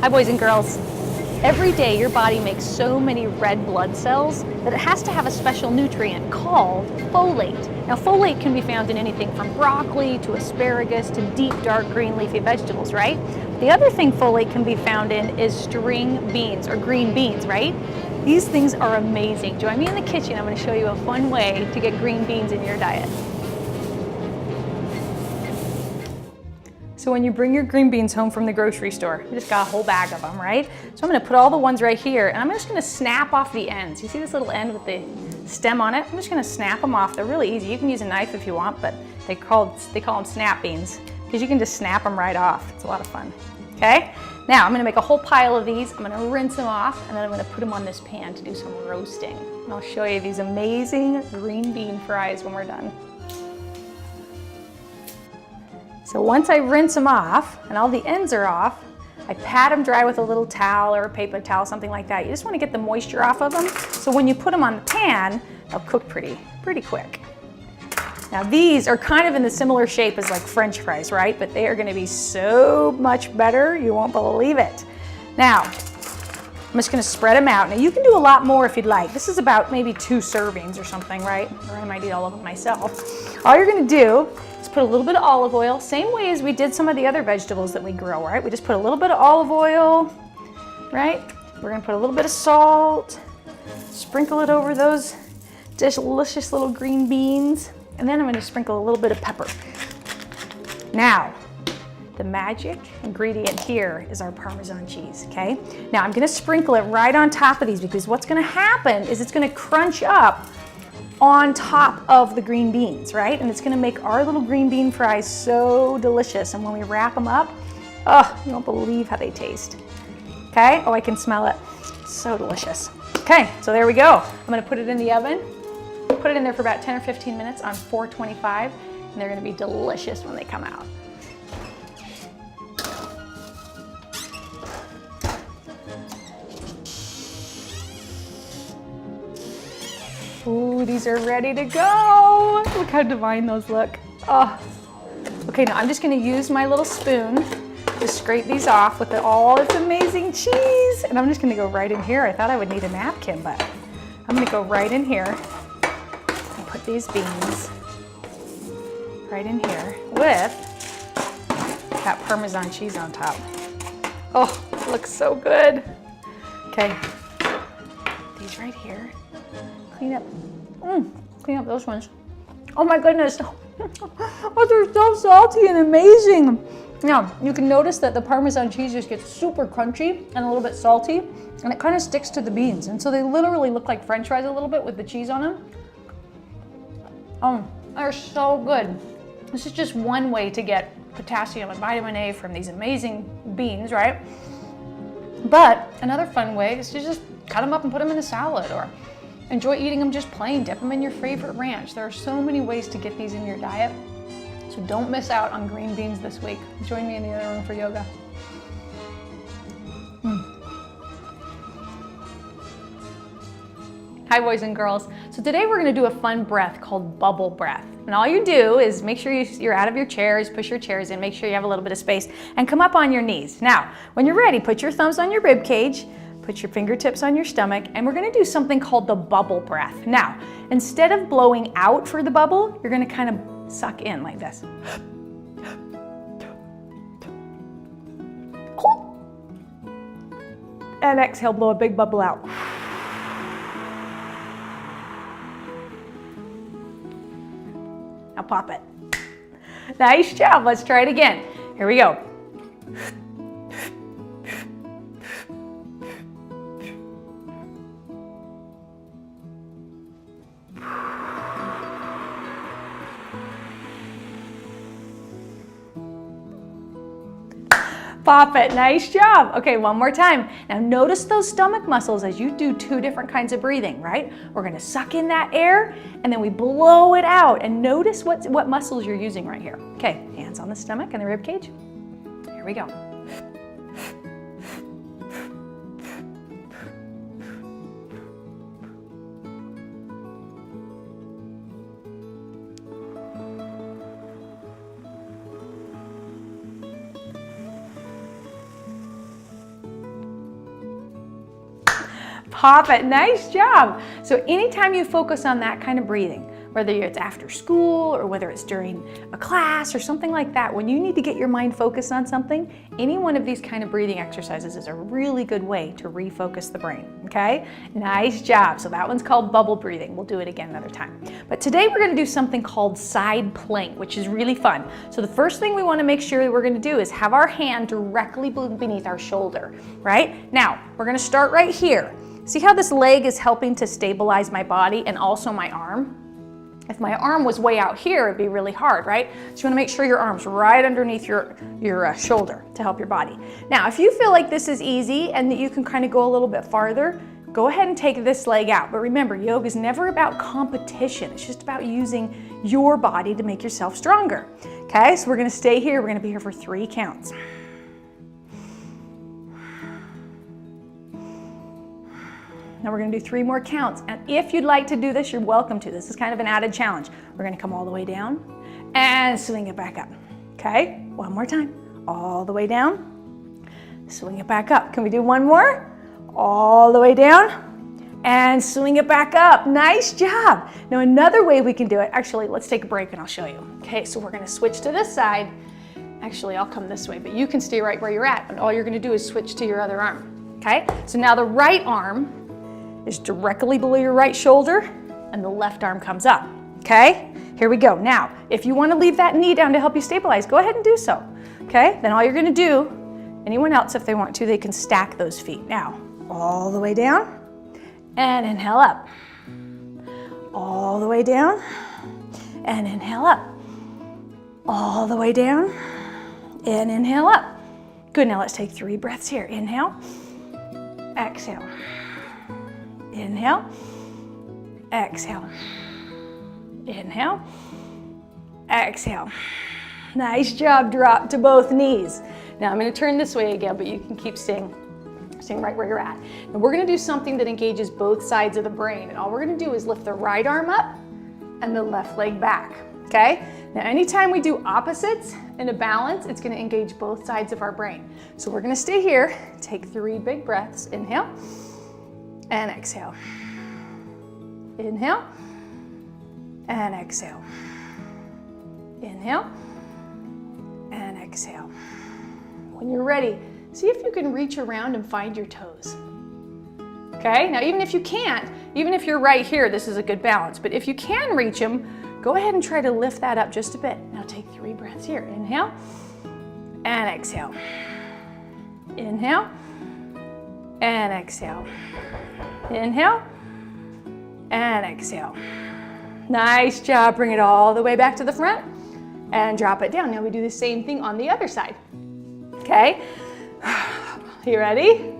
Hi boys and girls. Every day your body makes so many red blood cells that it has to have a special nutrient called folate. Now folate can be found in anything from broccoli to asparagus to deep dark green leafy vegetables, right? The other thing folate can be found in is string beans or green beans, right? These things are amazing. Join me in the kitchen. I'm going to show you a fun way to get green beans in your diet. So when you bring your green beans home from the grocery store, you just got a whole bag of them, right? So I'm gonna put all the ones right here and I'm just gonna snap off the ends. You see this little end with the stem on it? I'm just gonna snap them off. They're really easy. You can use a knife if you want, but they call them snap beans because you can just snap them right off. It's a lot of fun, okay? Now I'm gonna make a whole pile of these. I'm gonna rinse them off and then I'm gonna put them on this pan to do some roasting. And I'll show you these amazing green bean fries when we're done. So once I rinse them off and all the ends are off, I pat them dry with a little towel or a paper towel, something like that. You just want to get the moisture off of them. So when you put them on the pan, they'll cook pretty quick. Now these are kind of in the similar shape as like French fries, right? But they are going to be so much better, you won't believe it. Now, I'm just going to spread them out. Now you can do a lot more if you'd like. This is about maybe 2 servings or something, right? Or I might eat all of them myself. All you're going to do is put a little bit of olive oil, same way as we did some of the other vegetables that we grow, right? We just put a little bit of olive oil, right? We're going to put a little bit of salt, sprinkle it over those delicious little green beans, and then I'm going to sprinkle a little bit of pepper. Now, the magic ingredient here is our Parmesan cheese, okay? Now I'm gonna sprinkle it right on top of these because what's gonna happen is it's gonna crunch up on top of the green beans, right? And it's gonna make our little green bean fries so delicious. And when we wrap them up, oh, you won't believe how they taste, okay? Oh, I can smell it, so delicious. Okay, so there we go. I'm gonna put it in the oven, put it in there for about 10 or 15 minutes on 425, and they're gonna be delicious when they come out. Ooh, these are ready to go. Look how divine those look. Oh. Okay, now I'm just gonna use my little spoon to scrape these off with all this amazing cheese. And I'm just gonna go right in here. I thought I would need a napkin, but I'm gonna go right in here and put these beans right in here with that Parmesan cheese on top. Oh, it looks so good. Okay, these right here. Clean up those ones. Oh my goodness. Oh, they're so salty and amazing. Now, you can notice that the Parmesan cheese just gets super crunchy and a little bit salty, and it kind of sticks to the beans. And so they literally look like French fries a little bit with the cheese on them. Oh, they're so good. This is just one way to get potassium and vitamin A from these amazing beans, right? But another fun way is to just cut them up and put them in a salad, or enjoy eating them just plain. Dip them in your favorite ranch. There are so many ways to get these in your diet. So don't miss out on green beans this week. Join me in the other room for yoga. Hi boys and girls. So today we're gonna do a fun breath called bubble breath. And all you do is make sure you're out of your chairs, push your chairs in, make sure you have a little bit of space, and come up on your knees. Now, when you're ready, put your thumbs on your rib cage, put your fingertips on your stomach, and we're gonna do something called the bubble breath. Now, instead of blowing out for the bubble, you're gonna kind of suck in like this. And exhale, blow a big bubble out. Now pop it. Nice job, let's try it again. Here we go. Pop it, nice job. Okay, one more time. Now notice those stomach muscles as you do 2 different kinds of breathing, right? We're gonna suck in that air and then we blow it out, and notice what muscles you're using right here. Okay, hands on the stomach and the rib cage. Here we go. Pop it. Nice job. So anytime you focus on that kind of breathing, whether it's after school or whether it's during a class or something like that, when you need to get your mind focused on something, any one of these kind of breathing exercises is a really good way to refocus the brain, okay? Nice job. So that one's called bubble breathing. We'll do it again another time. But today we're gonna do something called side plank, which is really fun. So the first thing we wanna make sure that we're gonna do is have our hand directly beneath our shoulder, right? Now, we're gonna start right here. See how this leg is helping to stabilize my body and also my arm? If my arm was way out here, it'd be really hard, right? So you wanna make sure your arm's right underneath your shoulder to help your body. Now, if you feel like this is easy and that you can kind of go a little bit farther, go ahead and take this leg out. But remember, yoga is never about competition. It's just about using your body to make yourself stronger. Okay, so we're gonna stay here. We're gonna be here for 3 counts. Now we're gonna do 3 more counts. And if you'd like to do this, you're welcome to. This is kind of an added challenge. We're gonna come all the way down and swing it back up. Okay, one more time. All the way down, swing it back up. Can we do one more? All the way down and swing it back up. Nice job. Now another way we can do it, actually, let's take a break and I'll show you. Okay, so we're gonna switch to this side. Actually, I'll come this way, but you can stay right where you're at. And all you're gonna do is switch to your other arm. Okay, so now the right arm is directly below your right shoulder and the left arm comes up, okay? Here we go. Now, if you wanna leave that knee down to help you stabilize, go ahead and do so, okay? Then all you're gonna do, anyone else if they want to, they can stack those feet. Now, all the way down and inhale up. All the way down and inhale up. All the way down and inhale up. Good, now let's take 3 breaths here. Inhale, exhale. Inhale, exhale, inhale, exhale. Nice job, drop to both knees. Now I'm gonna turn this way again, but you can keep staying right where you're at. And we're gonna do something that engages both sides of the brain. And all we're gonna do is lift the right arm up and the left leg back, okay? Now anytime we do opposites in a balance, it's gonna engage both sides of our brain. So we're gonna stay here, take 3 big breaths, inhale, and exhale. Inhale and exhale. Inhale and exhale. When you're ready, see if you can reach around and find your toes. Okay, now even if you can't, even if you're right here, this is a good balance, but if you can reach them, go ahead and try to lift that up just a bit. Now take 3 breaths here. Inhale and exhale. Inhale and exhale. Inhale and exhale. Nice job. Bring it all the way back to the front and drop it down. Now we do the same thing on the other side. Okay, you ready?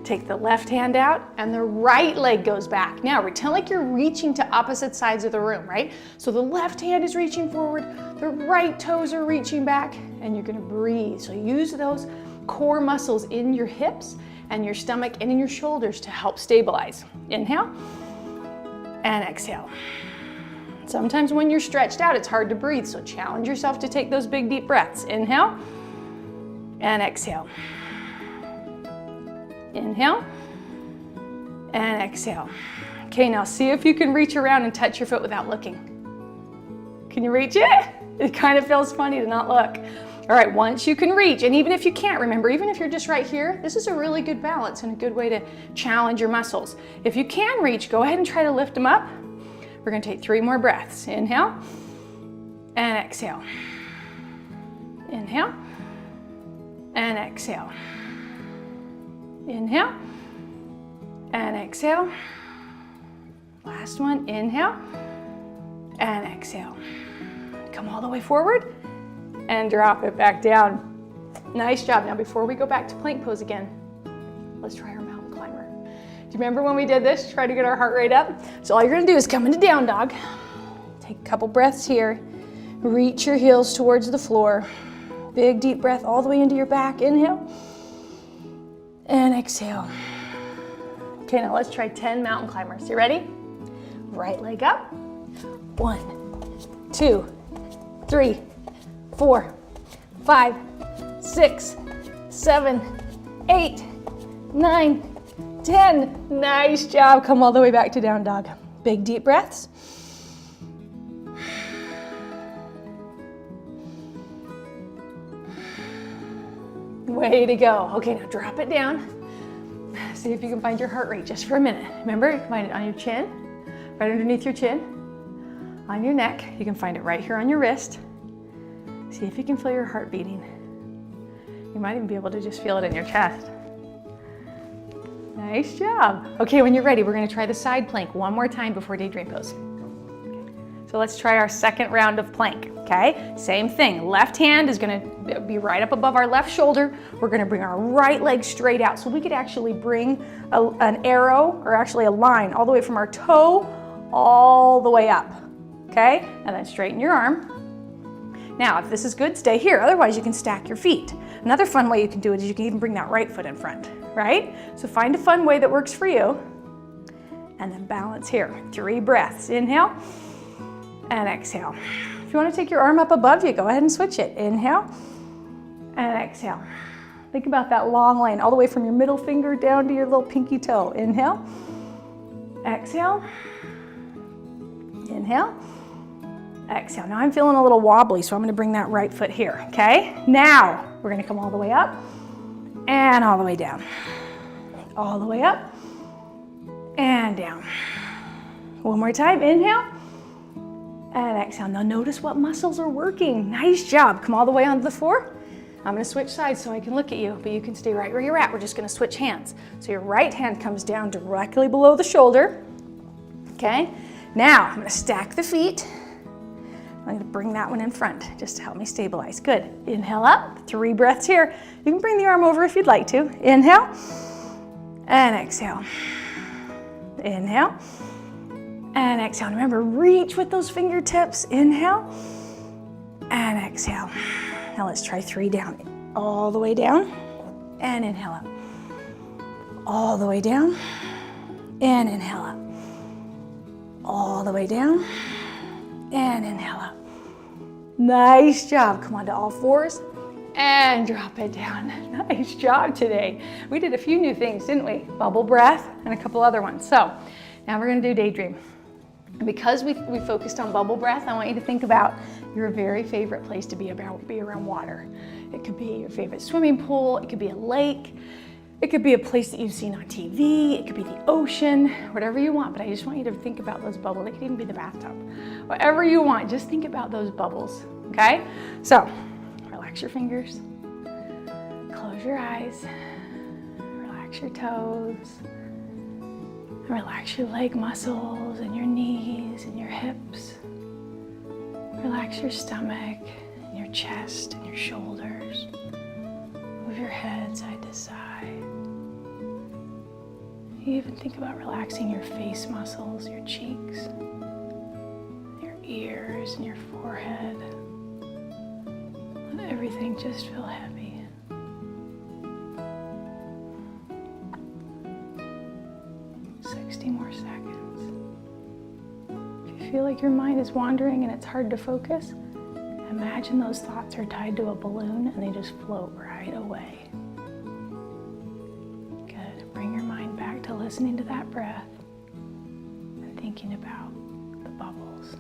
Take the left hand out and the right leg goes back. Now pretend like you're reaching to opposite sides of the room, right? So the left hand is reaching forward, the right toes are reaching back, and you're gonna breathe. So use those core muscles in your hips and your stomach and in your shoulders to help stabilize. Inhale and exhale. Sometimes when you're stretched out, it's hard to breathe, so challenge yourself to take those big deep breaths. Inhale and exhale. Inhale and exhale. Okay, now see if you can reach around and touch your foot without looking. Can you reach it? It kind of feels funny to not look. All right, once you can reach, and even if you can't, remember, even if you're just right here, this is a really good balance and a good way to challenge your muscles. If you can reach, go ahead and try to lift them up. We're gonna take 3 more breaths. Inhale and exhale. Inhale and exhale. Inhale and exhale. Last one, inhale and exhale. Come all the way forward and drop it back down. Nice job. Now before we go back to plank pose again, let's try our mountain climber. Do you remember when we did this? Try to get our heart rate up. So all you're gonna do is come into down dog. Take a couple breaths here. Reach your heels towards the floor. Big deep breath all the way into your back. Inhale and exhale. Okay, now let's try 10 mountain climbers. You ready? Right leg up. 1, 2, 3, 4, 5, 6, 7, 8, 9, 10. Nice job. Come all the way back to down dog. Big deep breaths. Way to go. Okay, now drop it down. See if you can find your heart rate just for a minute. Remember, you can find it on your chin, right underneath your chin, on your neck. You can find it right here on your wrist. See if you can feel your heart beating. You might even be able to just feel it in your chest. Nice job. Okay, when you're ready, we're gonna try the side plank one more time before daydream pose. So let's try our second round of plank, okay? Same thing, left hand is gonna be right up above our left shoulder. We're gonna bring our right leg straight out. So we could actually bring an arrow, or actually a line, all the way from our toe all the way up, okay? And then straighten your arm. Now, if this is good, stay here. Otherwise, you can stack your feet. Another fun way you can do it is you can even bring that right foot in front, right? So find a fun way that works for you. And then balance here. 3 breaths. Inhale and exhale. If you want to take your arm up above you, go ahead and switch it. Inhale and exhale. Think about that long line all the way from your middle finger down to your little pinky toe. Inhale, exhale, inhale, exhale. Now I'm feeling a little wobbly, so I'm going to bring that right foot here, okay? Now we're going to come all the way up and all the way down. All the way up and down. One more time. Inhale and exhale. Now notice what muscles are working. Nice job. Come all the way onto the floor. I'm going to switch sides so I can look at you, but you can stay right where you're at. We're just going to switch hands. So your right hand comes down directly below the shoulder. Okay? Now I'm going to stack the feet. I'm going to bring that one in front just to help me stabilize. Good. Inhale up. 3 breaths here. You can bring the arm over if you'd like to. Inhale and exhale. Inhale and exhale. Remember, reach with those fingertips. Inhale and exhale. Now let's try 3 down. All the way down and inhale up. All the way down and inhale up. All the way down and inhale up. Nice job. Come on to all 4s and drop it down. Nice job today. We did a few new things, didn't we? Bubble breath and a couple other ones. So now we're going to do daydream. And because we focused on bubble breath, I want you to think about your very favorite place to be around water. It could be your favorite swimming pool. It could be a lake. It could be a place that you've seen on TV. It could be the ocean, whatever you want. But I just want you to think about those bubbles. It could even be the bathtub. Whatever you want, just think about those bubbles, okay? So relax your fingers. Close your eyes. Relax your toes. Relax your leg muscles and your knees and your hips. Relax your stomach and your chest and your shoulders. Move your head side to side. You even think about relaxing your face muscles, your cheeks, your ears and your forehead. Let everything just feel heavy. 60 more seconds. If you feel like your mind is wandering and it's hard to focus, imagine those thoughts are tied to a balloon and they just float right away. Good. Bring your mind back to listening to that breath and thinking about the bubbles.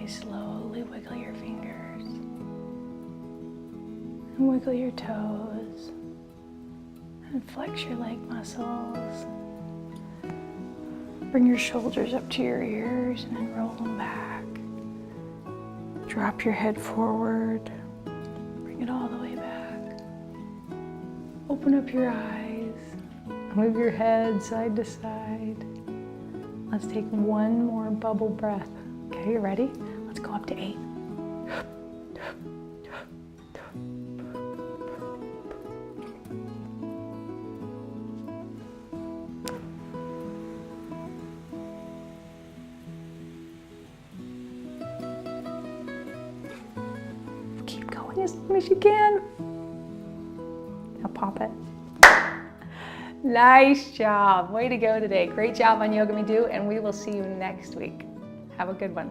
Slowly wiggle your fingers and wiggle your toes and flex your leg muscles. Bring your shoulders up to your ears and then roll them back. Drop your head forward. Bring it all the way back. Open up your eyes. Move your head side to side. Let's take one more bubble breath. Okay, you ready? Let's go up to 8. as long as you can. Now pop it. Nice job. Way to go today. Great job on Yoga Me Do, and we will see you next week. Have a good one.